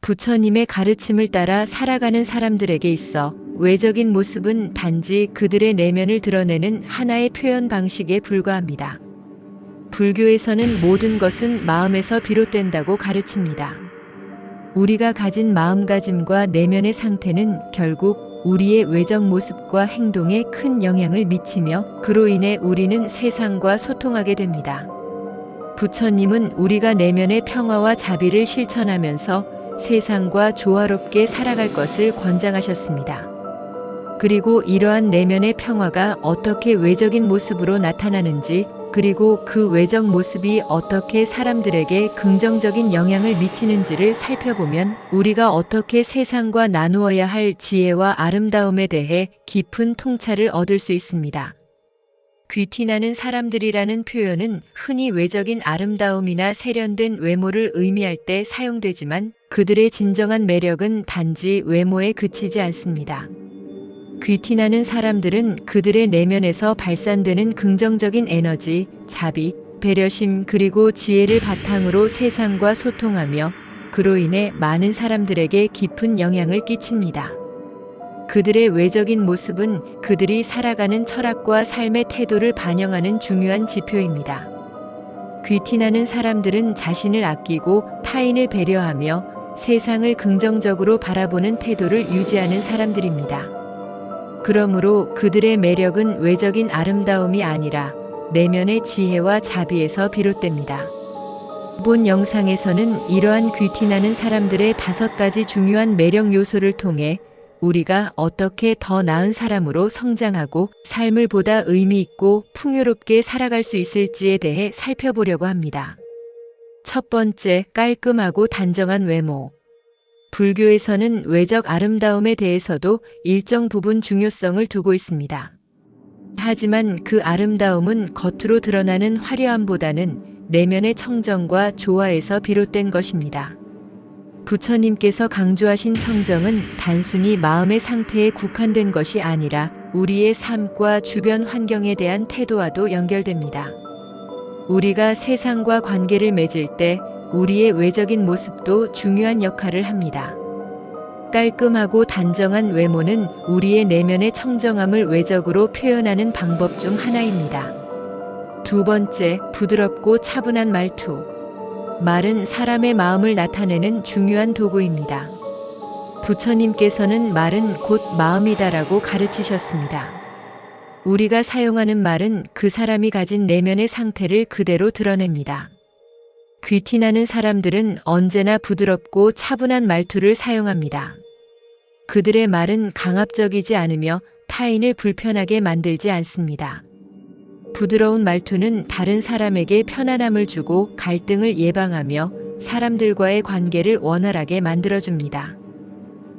부처님의 가르침을 따라 살아가는 사람들에게 있어 외적인 모습은 단지 그들의 내면을 드러내는 하나의 표현 방식에 불과합니다. 불교에서는 모든 것은 마음에서 비롯된다고 가르칩니다. 우리가 가진 마음가짐과 내면의 상태는 결국 우리의 외적 모습과 행동에 큰 영향을 미치며 그로 인해 우리는 세상과 소통하게 됩니다. 부처님은 우리가 내면의 평화와 자비를 실천하면서 세상과 조화롭게 살아갈 것을 권장하셨습니다. 그리고 이러한 내면의 평화가 어떻게 외적인 모습으로 나타나는지, 그리고 그 외적 모습이 어떻게 사람들에게 긍정적인 영향을 미치는지를 살펴보면 우리가 어떻게 세상과 나누어야 할 지혜와 아름다움에 대해 깊은 통찰을 얻을 수 있습니다. 귀티나는 사람들이라는 표현은 흔히 외적인 아름다움이나 세련된 외모를 의미할 때 사용되지만 그들의 진정한 매력은 단지 외모에 그치지 않습니다. 귀티나는 사람들은 그들의 내면에서 발산되는 긍정적인 에너지, 자비, 배려심 그리고 지혜를 바탕으로 세상과 소통하며 그로 인해 많은 사람들에게 깊은 영향을 끼칩니다. 그들의 외적인 모습은 그들이 살아가는 철학과 삶의 태도를 반영하는 중요한 지표입니다. 귀티나는 사람들은 자신을 아끼고 타인을 배려하며 세상을 긍정적으로 바라보는 태도를 유지하는 사람들입니다. 그러므로 그들의 매력은 외적인 아름다움이 아니라 내면의 지혜와 자비에서 비롯됩니다. 본 영상에서는 이러한 귀티나는 사람들의 5가지 중요한 매력 요소를 통해 우리가 어떻게 더 나은 사람으로 성장하고 삶을 보다 의미 있고 풍요롭게 살아갈 수 있을지에 대해 살펴보려고 합니다. 첫 번째, 깔끔하고 단정한 외모. 불교에서는 외적 아름다움에 대해서도 일정 부분 중요성을 두고 있습니다. 하지만 그 아름다움은 겉으로 드러나는 화려함보다는 내면의 청정과 조화에서 비롯된 것입니다. 부처님께서 강조하신 청정은 단순히 마음의 상태에 국한된 것이 아니라 우리의 삶과 주변 환경에 대한 태도와도 연결됩니다. 우리가 세상과 관계를 맺을 때 우리의 외적인 모습도 중요한 역할을 합니다. 깔끔하고 단정한 외모는 우리의 내면의 청정함을 외적으로 표현하는 방법 중 하나입니다. 두 번째, 부드럽고 차분한 말투. 말은 사람의 마음을 나타내는 중요한 도구입니다. 부처님께서는 말은 곧 마음이다라고 가르치셨습니다. 우리가 사용하는 말은 그 사람이 가진 내면의 상태를 그대로 드러냅니다. 귀티나는 사람들은 언제나 부드럽고 차분한 말투를 사용합니다. 그들의 말은 강압적이지 않으며 타인을 불편하게 만들지 않습니다. 부드러운 말투는 다른 사람에게 편안함을 주고 갈등을 예방하며 사람들과의 관계를 원활하게 만들어줍니다.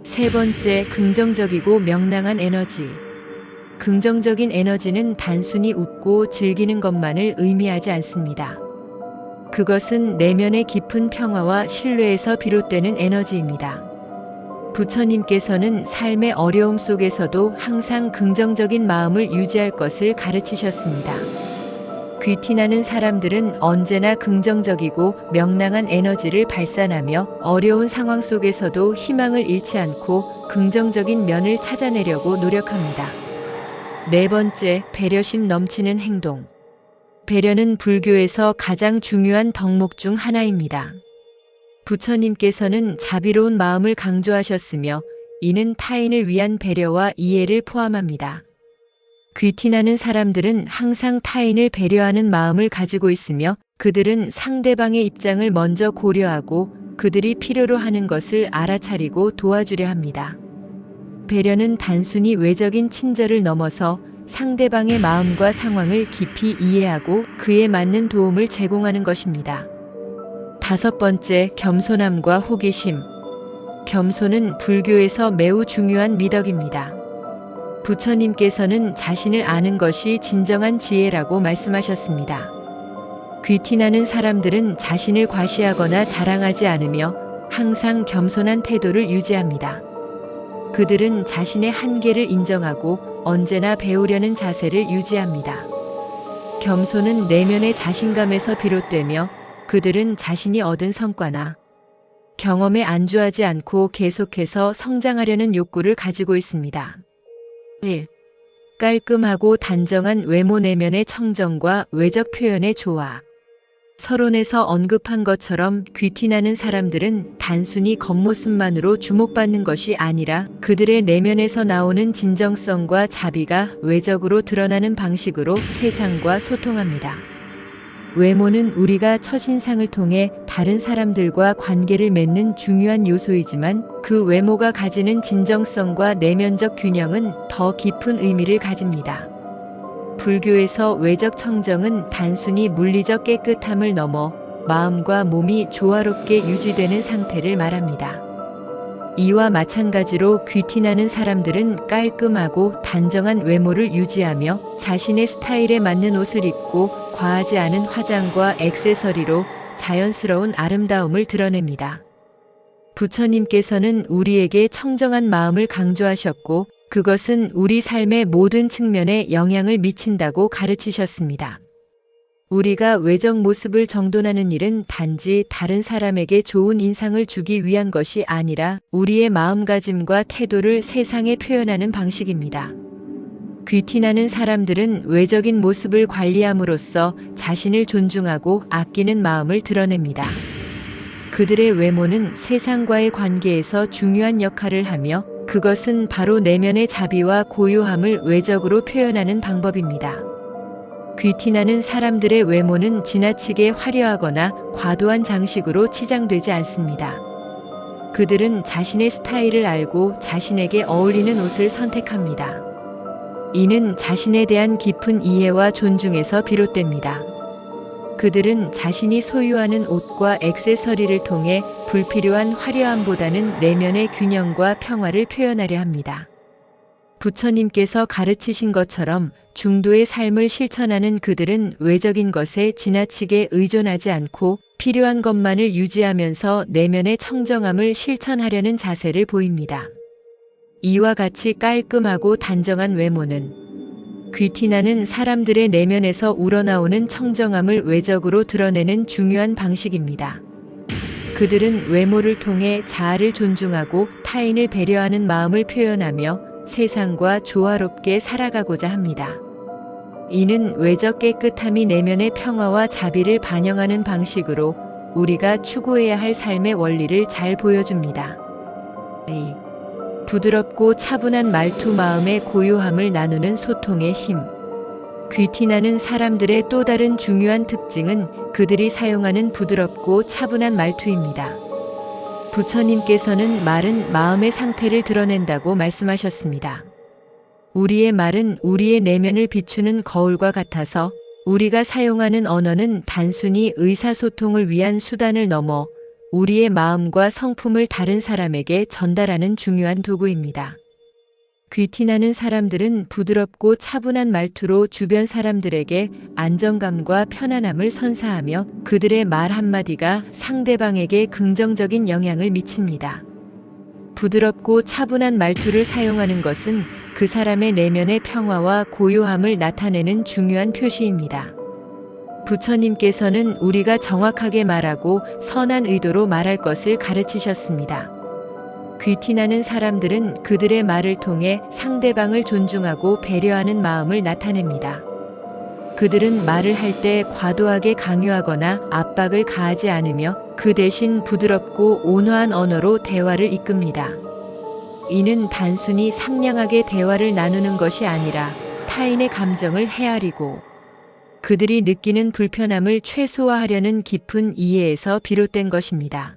세 번째, 긍정적이고 명랑한 에너지. 긍정적인 에너지는 단순히 웃고 즐기는 것만을 의미하지 않습니다. 그것은 내면의 깊은 평화와 신뢰에서 비롯되는 에너지입니다. 부처님께서는 삶의 어려움 속에서도 항상 긍정적인 마음을 유지할 것을 가르치셨습니다. 귀티나는 사람들은 언제나 긍정적이고 명랑한 에너지를 발산하며 어려운 상황 속에서도 희망을 잃지 않고 긍정적인 면을 찾아내려고 노력합니다. 네 번째, 배려심 넘치는 행동. 배려는 불교에서 가장 중요한 덕목 중 하나입니다. 부처님께서는 자비로운 마음을 강조하셨으며 이는 타인을 위한 배려와 이해를 포함합니다. 귀티나는 사람들은 항상 타인을 배려하는 마음을 가지고 있으며 그들은 상대방의 입장을 먼저 고려하고 그들이 필요로 하는 것을 알아차리고 도와주려 합니다. 배려는 단순히 외적인 친절을 넘어서 상대방의 마음과 상황을 깊이 이해하고 그에 맞는 도움을 제공하는 것입니다. 다섯 번째, 겸손함과 호기심. 겸손은 불교에서 매우 중요한 미덕입니다. 부처님께서는 자신을 아는 것이 진정한 지혜라고 말씀하셨습니다. 귀티나는 사람들은 자신을 과시하거나 자랑하지 않으며 항상 겸손한 태도를 유지합니다. 그들은 자신의 한계를 인정하고 언제나 배우려는 자세를 유지합니다. 겸손은 내면의 자신감에서 비롯되며 그들은 자신이 얻은 성과나 경험에 안주하지 않고 계속해서 성장하려는 욕구를 가지고 있습니다. 1. 깔끔하고 단정한 외모 내면의 청정과 외적 표현의 조화. 서론에서 언급한 것처럼 귀티나는 사람들은 단순히 겉모습만으로 주목받는 것이 아니라 그들의 내면에서 나오는 진정성과 자비가 외적으로 드러나는 방식으로 세상과 소통합니다. 외모는 우리가 첫인상을 통해 다른 사람들과 관계를 맺는 중요한 요소이지만 그 외모가 가지는 진정성과 내면적 균형은 더 깊은 의미를 가집니다. 불교에서 외적 청정은 단순히 물리적 깨끗함을 넘어 마음과 몸이 조화롭게 유지되는 상태를 말합니다. 이와 마찬가지로 귀티나는 사람들은 깔끔하고 단정한 외모를 유지하며 자신의 스타일에 맞는 옷을 입고 과하지 않은 화장과 액세서리로 자연스러운 아름다움을 드러냅니다. 부처님께서는 우리에게 청정한 마음을 강조하셨고 그것은 우리 삶의 모든 측면에 영향을 미친다고 가르치셨습니다. 우리가 외적 모습을 정돈하는 일은 단지 다른 사람에게 좋은 인상을 주기 위한 것이 아니라 우리의 마음가짐과 태도를 세상에 표현하는 방식입니다. 귀티나는 사람들은 외적인 모습을 관리함으로써 자신을 존중하고 아끼는 마음을 드러냅니다. 그들의 외모는 세상과의 관계에서 중요한 역할을 하며 그것은 바로 내면의 자비와 고요함을 외적으로 표현하는 방법입니다. 귀티나는 사람들의 외모는 지나치게 화려하거나 과도한 장식으로 치장되지 않습니다. 그들은 자신의 스타일을 알고 자신에게 어울리는 옷을 선택합니다. 이는 자신에 대한 깊은 이해와 존중에서 비롯됩니다. 그들은 자신이 소유하는 옷과 액세서리를 통해 불필요한 화려함보다는 내면의 균형과 평화를 표현하려 합니다. 부처님께서 가르치신 것처럼 중도의 삶을 실천하는 그들은 외적인 것에 지나치게 의존하지 않고 필요한 것만을 유지하면서 내면의 청정함을 실천하려는 자세를 보입니다. 이와 같이 깔끔하고 단정한 외모는 귀티나는 사람들의 내면에서 우러나오는 청정함을 외적으로 드러내는 중요한 방식입니다. 그들은 외모를 통해 자아를 존중하고 타인을 배려하는 마음을 표현하며 세상과 조화롭게 살아가고자 합니다. 이는 외적 깨끗함이 내면의 평화와 자비를 반영하는 방식으로 우리가 추구해야 할 삶의 원리를 잘 보여줍니다. 부드럽고 차분한 말투, 마음의 고요함을 나누는 소통의 힘. 귀티나는 사람들의 또 다른 중요한 특징은 그들이 사용하는 부드럽고 차분한 말투입니다. 부처님께서는 말은 마음의 상태를 드러낸다고 말씀하셨습니다. 우리의 말은 우리의 내면을 비추는 거울과 같아서 우리가 사용하는 언어는 단순히 의사소통을 위한 수단을 넘어 우리의 마음과 성품을 다른 사람에게 전달하는 중요한 도구입니다. 귀티나는 사람들은 부드럽고 차분한 말투로 주변 사람들에게 안정감과 편안함을 선사하며 그들의 말 한마디가 상대방에게 긍정적인 영향을 미칩니다. 부드럽고 차분한 말투를 사용하는 것은 그 사람의 내면의 평화와 고요함을 나타내는 중요한 표시입니다. 부처님께서는 우리가 정확하게 말하고 선한 의도로 말할 것을 가르치셨습니다. 귀티나는 사람들은 그들의 말을 통해 상대방을 존중하고 배려하는 마음을 나타냅니다. 그들은 말을 할 때 과도하게 강요하거나 압박을 가하지 않으며 그 대신 부드럽고 온화한 언어로 대화를 이끕니다. 이는 단순히 상냥하게 대화를 나누는 것이 아니라 타인의 감정을 헤아리고 그들이 느끼는 불편함을 최소화하려는 깊은 이해에서 비롯된 것입니다.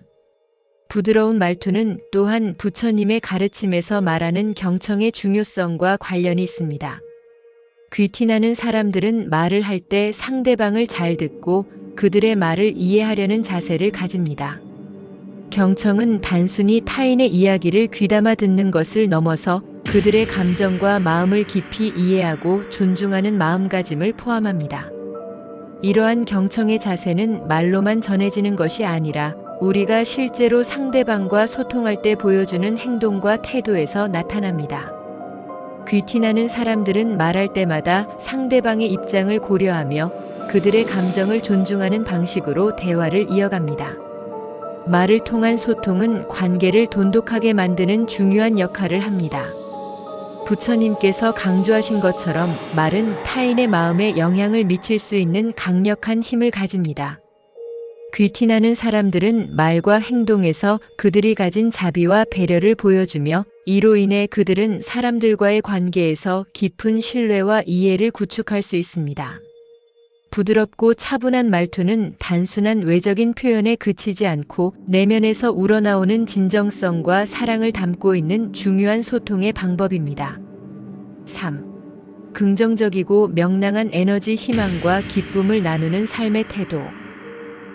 부드러운 말투는 또한 부처님의 가르침에서 말하는 경청의 중요성과 관련이 있습니다. 귀티나는 사람들은 말을 할 때 상대방을 잘 듣고 그들의 말을 이해하려는 자세를 가집니다. 경청은 단순히 타인의 이야기를 귀담아 듣는 것을 넘어서 그들의 감정과 마음을 깊이 이해하고 존중하는 마음가짐을 포함합니다. 이러한 경청의 자세는 말로만 전해지는 것이 아니라 우리가 실제로 상대방과 소통할 때 보여주는 행동과 태도에서 나타납니다. 귀티나는 사람들은 말할 때마다 상대방의 입장을 고려하며 그들의 감정을 존중하는 방식으로 대화를 이어갑니다. 말을 통한 소통은 관계를 돈독하게 만드는 중요한 역할을 합니다. 부처님께서 강조하신 것처럼 말은 타인의 마음에 영향을 미칠 수 있는 강력한 힘을 가집니다. 귀티나는 사람들은 말과 행동에서 그들이 가진 자비와 배려를 보여주며 이로 인해 그들은 사람들과의 관계에서 깊은 신뢰와 이해를 구축할 수 있습니다. 부드럽고 차분한 말투는 단순한 외적인 표현에 그치지 않고 내면에서 우러나오는 진정성과 사랑을 담고 있는 중요한 소통의 방법입니다. 3. 긍정적이고 명랑한 에너지, 희망과 기쁨을 나누는 삶의 태도.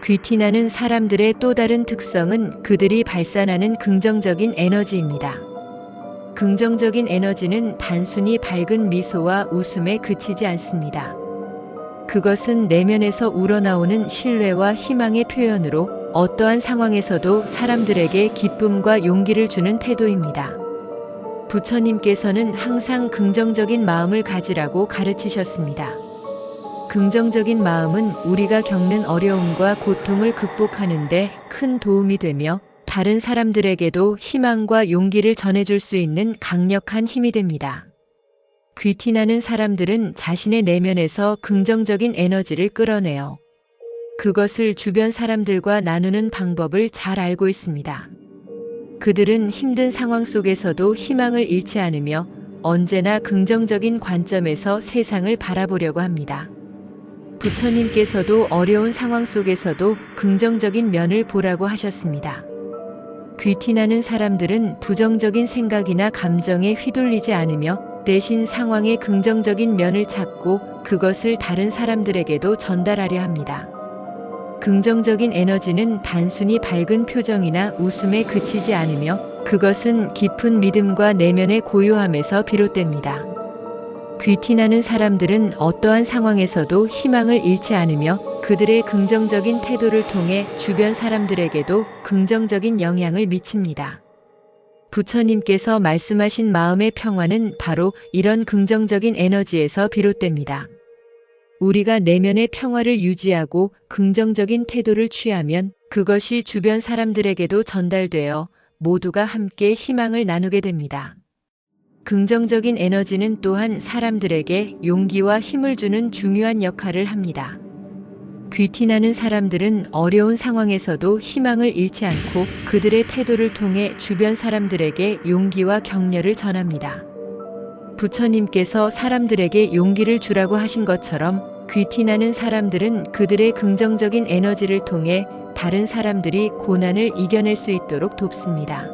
귀티나는 사람들의 또 다른 특성은 그들이 발산하는 긍정적인 에너지입니다. 긍정적인 에너지는 단순히 밝은 미소와 웃음에 그치지 않습니다. 그것은 내면에서 우러나오는 신뢰와 희망의 표현으로 어떠한 상황에서도 사람들에게 기쁨과 용기를 주는 태도입니다. 부처님께서는 항상 긍정적인 마음을 가지라고 가르치셨습니다. 긍정적인 마음은 우리가 겪는 어려움과 고통을 극복하는 데 큰 도움이 되며 다른 사람들에게도 희망과 용기를 전해줄 수 있는 강력한 힘이 됩니다. 귀티나는 사람들은 자신의 내면에서 긍정적인 에너지를 끌어내요. 그것을 주변 사람들과 나누는 방법을 잘 알고 있습니다. 그들은 힘든 상황 속에서도 희망을 잃지 않으며 언제나 긍정적인 관점에서 세상을 바라보려고 합니다. 부처님께서도 어려운 상황 속에서도 긍정적인 면을 보라고 하셨습니다. 귀티나는 사람들은 부정적인 생각이나 감정에 휘둘리지 않으며 대신 상황의 긍정적인 면을 찾고 그것을 다른 사람들에게도 전달하려 합니다. 긍정적인 에너지는 단순히 밝은 표정이나 웃음에 그치지 않으며 그것은 깊은 믿음과 내면의 고요함에서 비롯됩니다. 귀티나는 사람들은 어떠한 상황에서도 희망을 잃지 않으며 그들의 긍정적인 태도를 통해 주변 사람들에게도 긍정적인 영향을 미칩니다. 부처님께서 말씀하신 마음의 평화는 바로 이런 긍정적인 에너지에서 비롯됩니다. 우리가 내면의 평화를 유지하고 긍정적인 태도를 취하면 그것이 주변 사람들에게도 전달되어 모두가 함께 희망을 나누게 됩니다. 긍정적인 에너지는 또한 사람들에게 용기와 힘을 주는 중요한 역할을 합니다. 귀티나는 사람들은 어려운 상황에서도 희망을 잃지 않고 그들의 태도를 통해 주변 사람들에게 용기와 격려를 전합니다. 부처님께서 사람들에게 용기를 주라고 하신 것처럼 귀티나는 사람들은 그들의 긍정적인 에너지를 통해 다른 사람들이 고난을 이겨낼 수 있도록 돕습니다.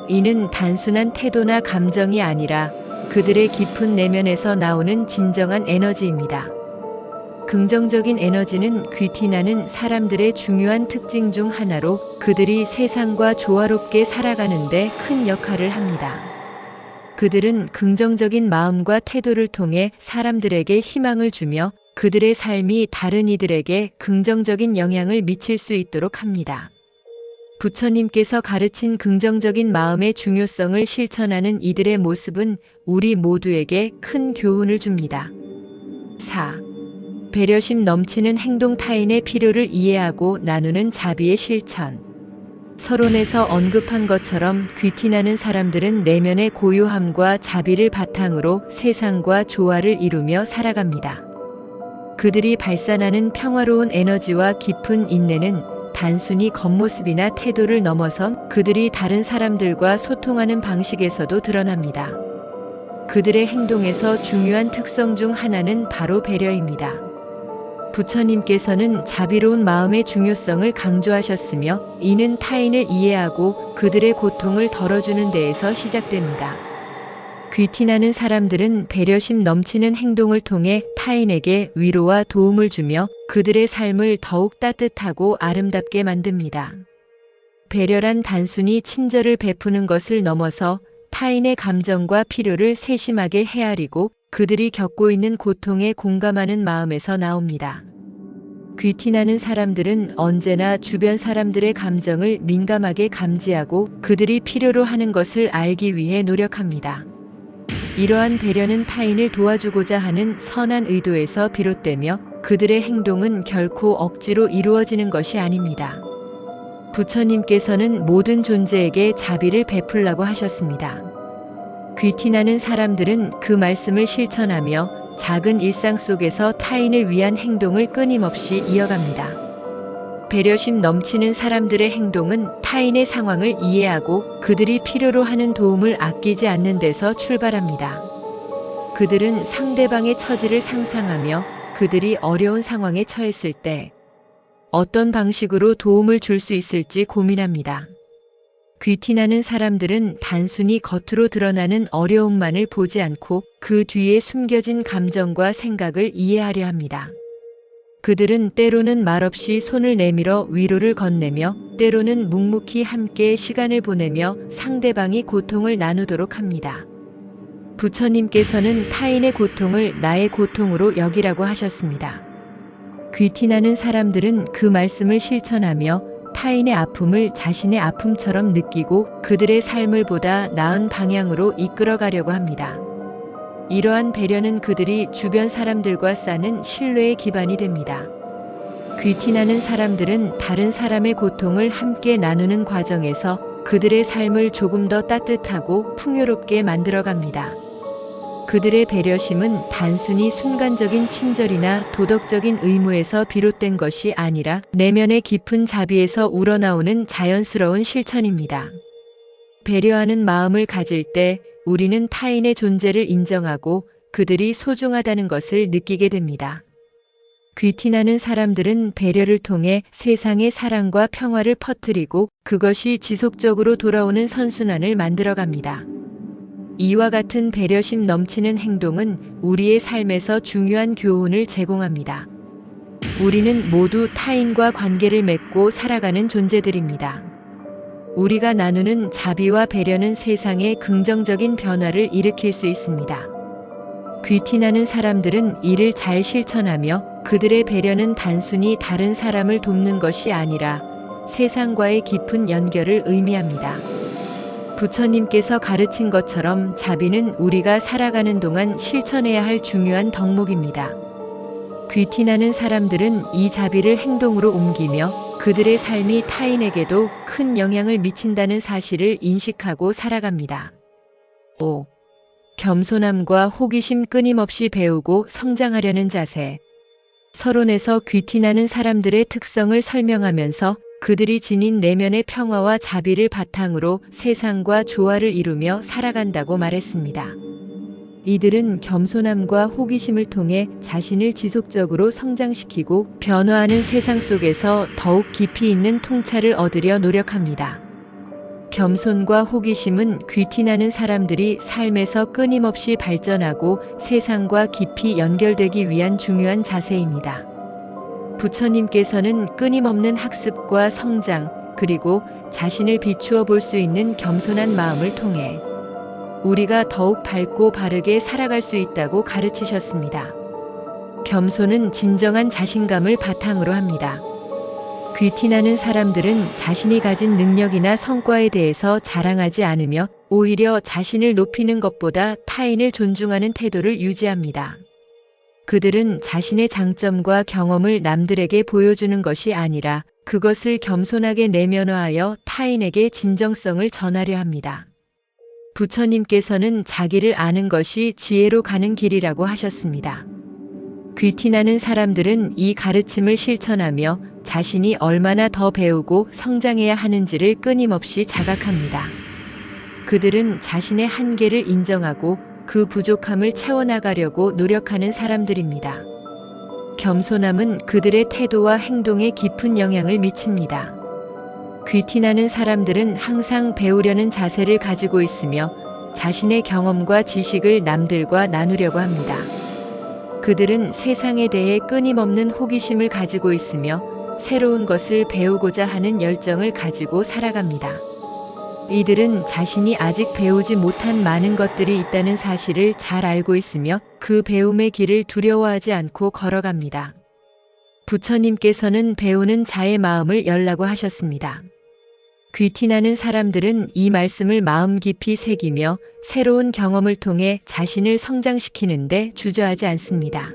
이는 단순한 태도나 감정이 아니라 그들의 깊은 내면에서 나오는 진정한 에너지입니다. 긍정적인 에너지는 귀티나는 사람들의 중요한 특징 중 하나로 그들이 세상과 조화롭게 살아가는 데 큰 역할을 합니다. 그들은 긍정적인 마음과 태도를 통해 사람들에게 희망을 주며 그들의 삶이 다른 이들에게 긍정적인 영향을 미칠 수 있도록 합니다. 부처님께서 가르친 긍정적인 마음의 중요성을 실천하는 이들의 모습은 우리 모두에게 큰 교훈을 줍니다. 4. 배려심 넘치는 행동. 타인의 필요를 이해하고 나누는 자비의 실천. 서론에서 언급한 것처럼 귀티나는 사람들은 내면의 고요함과 자비를 바탕으로 세상과 조화를 이루며 살아갑니다. 그들이 발산하는 평화로운 에너지와 깊은 인내는 단순히 겉모습이나 태도를 넘어선 그들이 다른 사람들과 소통하는 방식에서도 드러납니다. 그들의 행동에서 중요한 특성 중 하나는 바로 배려입니다. 부처님께서는 자비로운 마음의 중요성을 강조하셨으며 이는 타인을 이해하고 그들의 고통을 덜어주는 데에서 시작됩니다. 귀티나는 사람들은 배려심 넘치는 행동을 통해 타인에게 위로와 도움을 주며 그들의 삶을 더욱 따뜻하고 아름답게 만듭니다. 배려란 단순히 친절을 베푸는 것을 넘어서 타인의 감정과 필요를 세심하게 헤아리고 그들이 겪고 있는 고통에 공감하는 마음에서 나옵니다. 귀티나는 사람들은 언제나 주변 사람들의 감정을 민감하게 감지하고 그들이 필요로 하는 것을 알기 위해 노력합니다. 이러한 배려는 타인을 도와주고자 하는 선한 의도에서 비롯되며 그들의 행동은 결코 억지로 이루어지는 것이 아닙니다. 부처님께서는 모든 존재에게 자비를 베풀라고 하셨습니다. 귀티나는 사람들은 그 말씀을 실천하며 작은 일상 속에서 타인을 위한 행동을 끊임없이 이어갑니다. 배려심 넘치는 사람들의 행동은 타인의 상황을 이해하고 그들이 필요로 하는 도움을 아끼지 않는 데서 출발합니다. 그들은 상대방의 처지를 상상하며 그들이 어려운 상황에 처했을 때 어떤 방식으로 도움을 줄 수 있을지 고민합니다. 귀티나는 사람들은 단순히 겉으로 드러나는 어려움만을 보지 않고 그 뒤에 숨겨진 감정과 생각을 이해하려 합니다. 그들은 때로는 말없이 손을 내밀어 위로를 건네며 때로는 묵묵히 함께 시간을 보내며 상대방이 고통을 나누도록 합니다. 부처님께서는 타인의 고통을 나의 고통으로 여기라고 하셨습니다. 귀티나는 사람들은 그 말씀을 실천하며 타인의 아픔을 자신의 아픔처럼 느끼고 그들의 삶을 보다 나은 방향으로 이끌어가려고 합니다. 이러한 배려는 그들이 주변 사람들과 쌓는 신뢰의 기반이 됩니다. 귀티나는 사람들은 다른 사람의 고통을 함께 나누는 과정에서 그들의 삶을 조금 더 따뜻하고 풍요롭게 만들어갑니다. 그들의 배려심은 단순히 순간적인 친절이나 도덕적인 의무에서 비롯된 것이 아니라 내면의 깊은 자비에서 우러나오는 자연스러운 실천입니다. 배려하는 마음을 가질 때 우리는 타인의 존재를 인정하고 그들이 소중하다는 것을 느끼게 됩니다. 귀티나는 사람들은 배려를 통해 세상에 사랑과 평화를 퍼뜨리고 그것이 지속적으로 돌아오는 선순환을 만들어갑니다. 이와 같은 배려심 넘치는 행동은 우리의 삶에서 중요한 교훈을 제공합니다. 우리는 모두 타인과 관계를 맺고 살아가는 존재들입니다. 우리가 나누는 자비와 배려는 세상에 긍정적인 변화를 일으킬 수 있습니다. 귀티나는 사람들은 이를 잘 실천하며 그들의 배려는 단순히 다른 사람을 돕는 것이 아니라 세상과의 깊은 연결을 의미합니다. 부처님께서 가르친 것처럼 자비는 우리가 살아가는 동안 실천해야 할 중요한 덕목입니다. 귀티나는 사람들은 이 자비를 행동으로 옮기며 그들의 삶이 타인에게도 큰 영향을 미친다는 사실을 인식하고 살아갑니다. 5. 겸손함과 호기심 끊임없이 배우고 성장하려는 자세. 서론에서 귀티나는 사람들의 특성을 설명하면서 그들이 지닌 내면의 평화와 자비를 바탕으로 세상과 조화를 이루며 살아간다고 말했습니다. 이들은 겸손함과 호기심을 통해 자신을 지속적으로 성장시키고 변화하는 세상 속에서 더욱 깊이 있는 통찰을 얻으려 노력합니다. 겸손과 호기심은 귀티나는 사람들이 삶에서 끊임없이 발전하고 세상과 깊이 연결되기 위한 중요한 자세입니다. 부처님께서는 끊임없는 학습과 성장, 그리고 자신을 비추어 볼 수 있는 겸손한 마음을 통해 우리가 더욱 밝고 바르게 살아갈 수 있다고 가르치셨습니다. 겸손은 진정한 자신감을 바탕으로 합니다. 귀티나는 사람들은 자신이 가진 능력이나 성과에 대해서 자랑하지 않으며 오히려 자신을 높이는 것보다 타인을 존중하는 태도를 유지합니다. 그들은 자신의 장점과 경험을 남들에게 보여주는 것이 아니라 그것을 겸손하게 내면화하여 타인에게 진정성을 전하려 합니다. 부처님께서는 자기를 아는 것이 지혜로 가는 길이라고 하셨습니다. 귀티나는 사람들은 이 가르침을 실천하며 자신이 얼마나 더 배우고 성장해야 하는지를 끊임없이 자각합니다. 그들은 자신의 한계를 인정하고 그 부족함을 채워나가려고 노력하는 사람들입니다. 겸손함은 그들의 태도와 행동에 깊은 영향을 미칩니다. 귀티나는 사람들은 항상 배우려는 자세를 가지고 있으며 자신의 경험과 지식을 남들과 나누려고 합니다. 그들은 세상에 대해 끊임없는 호기심을 가지고 있으며 새로운 것을 배우고자 하는 열정을 가지고 살아갑니다. 이들은 자신이 아직 배우지 못한 많은 것들이 있다는 사실을 잘 알고 있으며 그 배움의 길을 두려워하지 않고 걸어갑니다. 부처님께서는 배우는 자의 마음을 열라고 하셨습니다. 귀티나는 사람들은 이 말씀을 마음 깊이 새기며 새로운 경험을 통해 자신을 성장시키는데 주저하지 않습니다.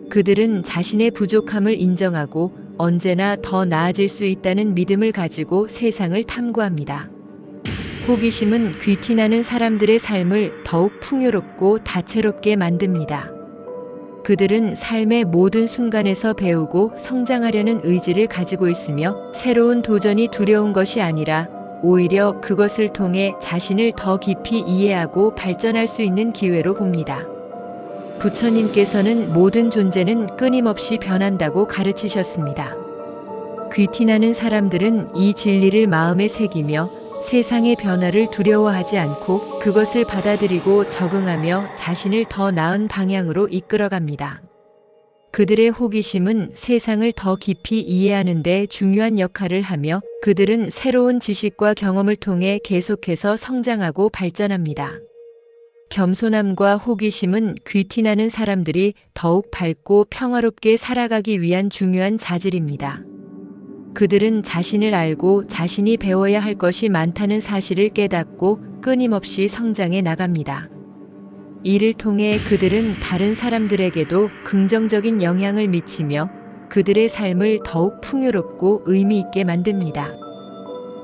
그들은 자신의 부족함을 인정하고 언제나 더 나아질 수 있다는 믿음을 가지고 세상을 탐구합니다. 호기심은 귀티나는 사람들의 삶을 더욱 풍요롭고 다채롭게 만듭니다. 그들은 삶의 모든 순간에서 배우고 성장하려는 의지를 가지고 있으며 새로운 도전이 두려운 것이 아니라 오히려 그것을 통해 자신을 더 깊이 이해하고 발전할 수 있는 기회로 봅니다. 부처님께서는 모든 존재는 끊임없이 변한다고 가르치셨습니다. 귀티나는 사람들은 이 진리를 마음에 새기며 세상의 변화를 두려워하지 않고 그것을 받아들이고 적응하며 자신을 더 나은 방향으로 이끌어갑니다. 그들의 호기심은 세상을 더 깊이 이해하는 데 중요한 역할을 하며 그들은 새로운 지식과 경험을 통해 계속해서 성장하고 발전합니다. 겸손함과 호기심은 귀티나는 사람들이 더욱 밝고 평화롭게 살아가기 위한 중요한 자질입니다. 그들은 자신을 알고 자신이 배워야 할 것이 많다는 사실을 깨닫고 끊임없이 성장해 나갑니다. 이를 통해 그들은 다른 사람들에게도 긍정적인 영향을 미치며 그들의 삶을 더욱 풍요롭고 의미 있게 만듭니다.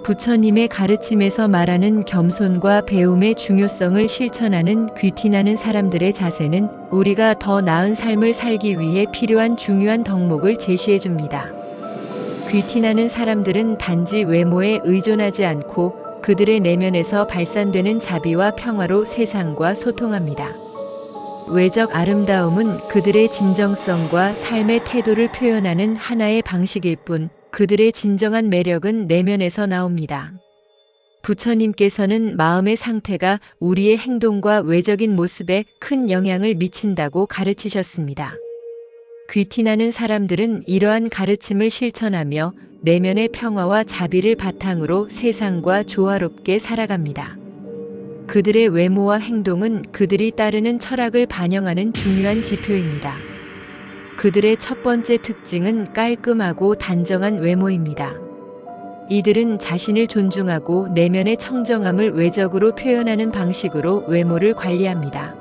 부처님의 가르침에서 말하는 겸손과 배움의 중요성을 실천하는 귀티나는 사람들의 자세는 우리가 더 나은 삶을 살기 위해 필요한 중요한 덕목을 제시해 줍니다. 귀티나는 사람들은 단지 외모에 의존하지 않고 그들의 내면에서 발산되는 자비와 평화로 세상과 소통합니다. 외적 아름다움은 그들의 진정성과 삶의 태도를 표현하는 하나의 방식일 뿐 그들의 진정한 매력은 내면에서 나옵니다. 부처님께서는 마음의 상태가 우리의 행동과 외적인 모습에 큰 영향을 미친다고 가르치셨습니다. 귀티나는 사람들은 이러한 가르침을 실천하며 내면의 평화와 자비를 바탕으로 세상과 조화롭게 살아갑니다. 그들의 외모와 행동은 그들이 따르는 철학을 반영하는 중요한 지표입니다. 그들의 첫 번째 특징은 깔끔하고 단정한 외모입니다. 이들은 자신을 존중하고 내면의 청정함을 외적으로 표현하는 방식으로 외모를 관리합니다.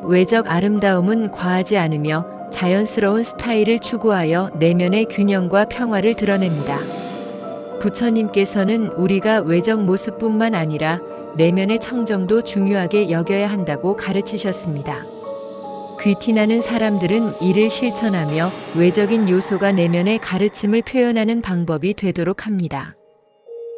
외적 아름다움은 과하지 않으며 자연스러운 스타일을 추구하여 내면의 균형과 평화를 드러냅니다. 부처님께서는 우리가 외적 모습뿐만 아니라 내면의 청정도 중요하게 여겨야 한다고 가르치셨습니다. 귀티나는 사람들은 이를 실천하며 외적인 요소가 내면의 가르침을 표현하는 방법이 되도록 합니다.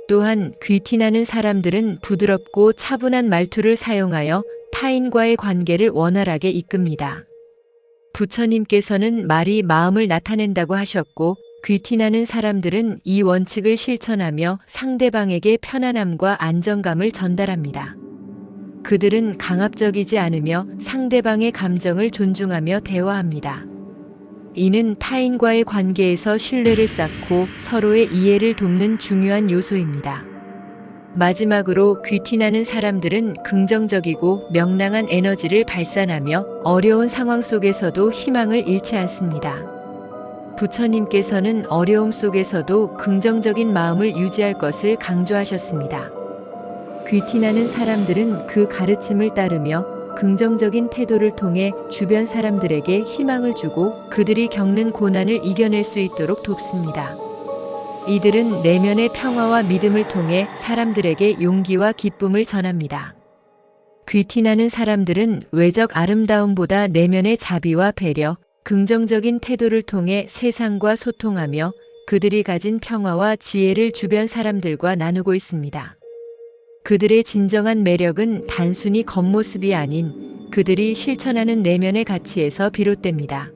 또한 귀티나는 사람들은 부드럽고 차분한 말투를 사용하여 타인과의 관계를 원활하게 이끕니다. 부처님께서는 말이 마음을 나타낸다고 하셨고 귀티나는 사람들은 이 원칙을 실천하며 상대방에게 편안함과 안정감을 전달합니다. 그들은 강압적이지 않으며 상대방의 감정을 존중하며 대화합니다. 이는 타인과의 관계에서 신뢰를 쌓고 서로의 이해를 돕는 중요한 요소입니다. 마지막으로 귀티나는 사람들은 긍정적이고 명랑한 에너지를 발산하며 어려운 상황 속에서도 희망을 잃지 않습니다. 부처님께서는 어려움 속에서도 긍정적인 마음을 유지할 것을 강조하셨습니다. 귀티나는 사람들은 그 가르침을 따르며 긍정적인 태도를 통해 주변 사람들에게 희망을 주고 그들이 겪는 고난을 이겨낼 수 있도록 돕습니다. 이들은 내면의 평화와 믿음을 통해 사람들에게 용기와 기쁨을 전합니다. 귀티나는 사람들은 외적 아름다움보다 내면의 자비와 배려, 긍정적인 태도를 통해 세상과 소통하며 그들이 가진 평화와 지혜를 주변 사람들과 나누고 있습니다. 그들의 진정한 매력은 단순히 겉모습이 아닌 그들이 실천하는 내면의 가치에서 비롯됩니다.